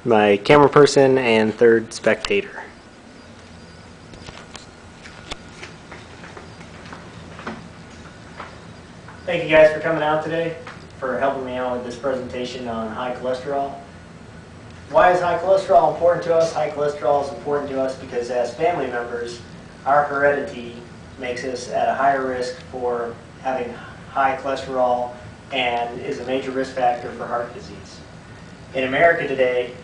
my camera person and third spectator. Thank you guys for coming out today, for helping me out with this presentation on high cholesterol. Why is high cholesterol important to us? High cholesterol is important to us because as family members, our heredity makes us at a higher risk for having high cholesterol and is a major risk factor for heart disease. In America today,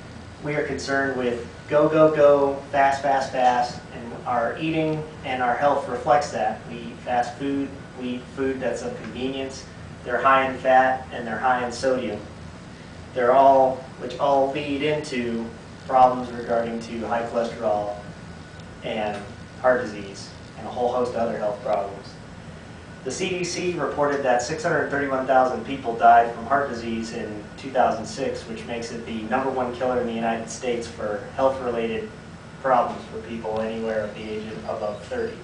we are concerned with go, go, go, fast, fast, fast, and our eating and our health reflects that. We eat fast food, we eat food that's of convenience, they're high in fat and they're high in sodium. Which all lead into problems regarding to high cholesterol and heart disease and a whole host of other health problems. The CDC reported that 631,000 people died from heart disease in 2006, which makes it the #1 killer in the United States for health-related problems for people anywhere at the age of above 30.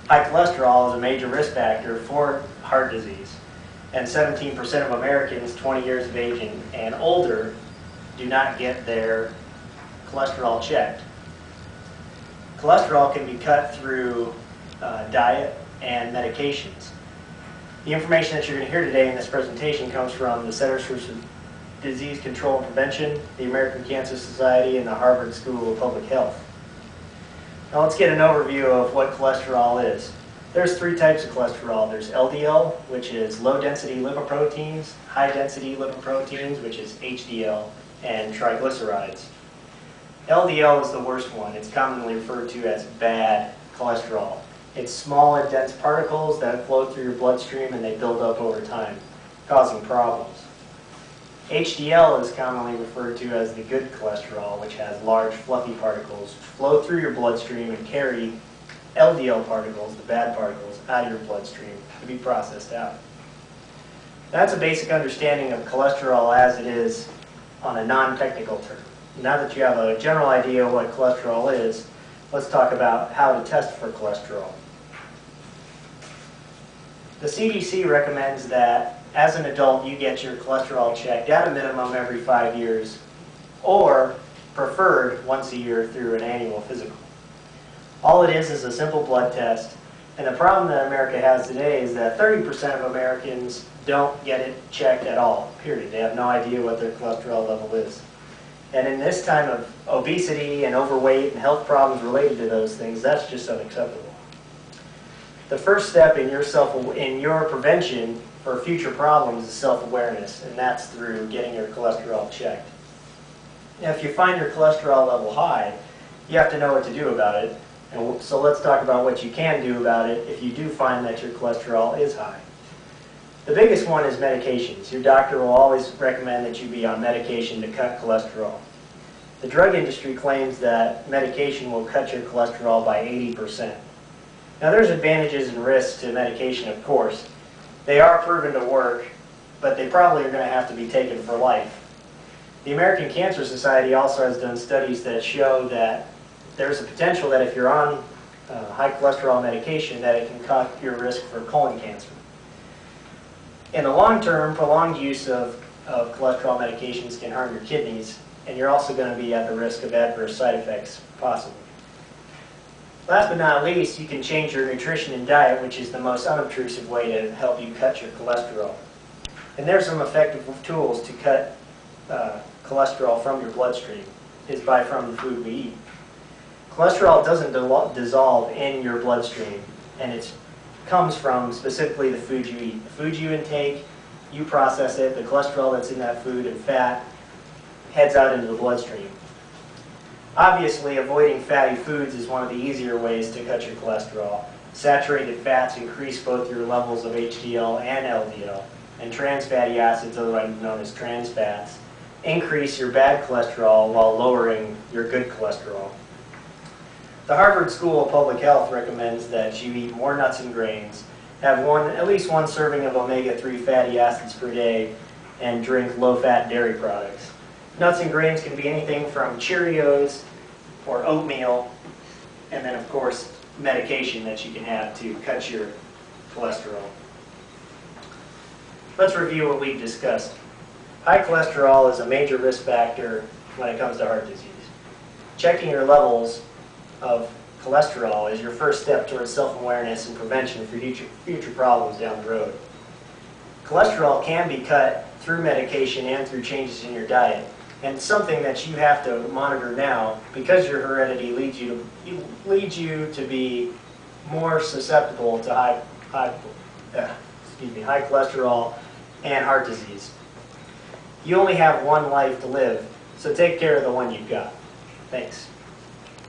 High cholesterol is a major risk factor for heart disease, and 17% of Americans 20 years of age and older do not get their cholesterol checked. Cholesterol can be cut through diet and medications. The information that you're going to hear today in this presentation comes from the Centers for Disease Control and Prevention, the American Cancer Society, and the Harvard School of Public Health. Now let's get an overview of what cholesterol is. There's 3 types of cholesterol. There's LDL, which is low-density lipoproteins, high-density lipoproteins, which is HDL, and triglycerides. LDL is the worst one. It's commonly referred to as bad cholesterol. It's small and dense particles that flow through your bloodstream and they build up over time, causing problems. HDL is commonly referred to as the good cholesterol, which has large fluffy particles which flow through your bloodstream and carry LDL particles, the bad particles, out of your bloodstream to be processed out. That's a basic understanding of cholesterol as it is on a non-technical term. Now that you have a general idea of what cholesterol is, let's talk about how to test for cholesterol. The CDC recommends that as an adult you get your cholesterol checked at a minimum every 5 years, or preferred once a year through an annual physical. All it is a simple blood test, and the problem that America has today is that 30% of Americans don't get it checked at all, period. They have no idea what their cholesterol level is. And in this time of obesity and overweight and health problems related to those things, that's just unacceptable. The first step in your prevention for future problems is self-awareness, and that's through getting your cholesterol checked. Now, if you find your cholesterol level high, you have to know what to do about it. And so let's talk about what you can do about it if you do find that your cholesterol is high. The biggest one is medications. Your doctor will always recommend that you be on medication to cut cholesterol. The drug industry claims that medication will cut your cholesterol by 80%. Now there's advantages and risks to medication, of course. They are proven to work, but they probably are going to have to be taken for life. The American Cancer Society also has done studies that show that there's a potential that if you're on high cholesterol medication, that it can cut your risk for colon cancer. In the long term, prolonged use of cholesterol medications can harm your kidneys, and you're also going to be at the risk of adverse side effects, possibly. Last but not least, you can change your nutrition and diet, which is the most unobtrusive way to help you cut your cholesterol. And there's some effective tools to cut cholesterol from your bloodstream, from the food we eat. Cholesterol doesn't dissolve in your bloodstream, and it comes from specifically the food you eat. The food you intake, you process it, the cholesterol that's in that food and fat heads out into the bloodstream. Obviously, avoiding fatty foods is one of the easier ways to cut your cholesterol. Saturated fats increase both your levels of HDL and LDL, and trans fatty acids, otherwise known as trans fats, increase your bad cholesterol while lowering your good cholesterol. The Harvard School of Public Health recommends that you eat more nuts and grains, have at least one serving of omega-3 fatty acids per day, and drink low-fat dairy products. Nuts and grains can be anything from Cheerios or oatmeal, and then of course medication that you can have to cut your cholesterol. Let's review what we've discussed. High cholesterol is a major risk factor when it comes to heart disease. Checking your levels of cholesterol is your first step towards self-awareness and prevention for future problems down the road. Cholesterol can be cut through medication and through changes in your diet, and something that you have to monitor now because your heredity leads you to be more susceptible to high cholesterol and heart disease. You only have one life to live, so take care of the one you've got. Thanks.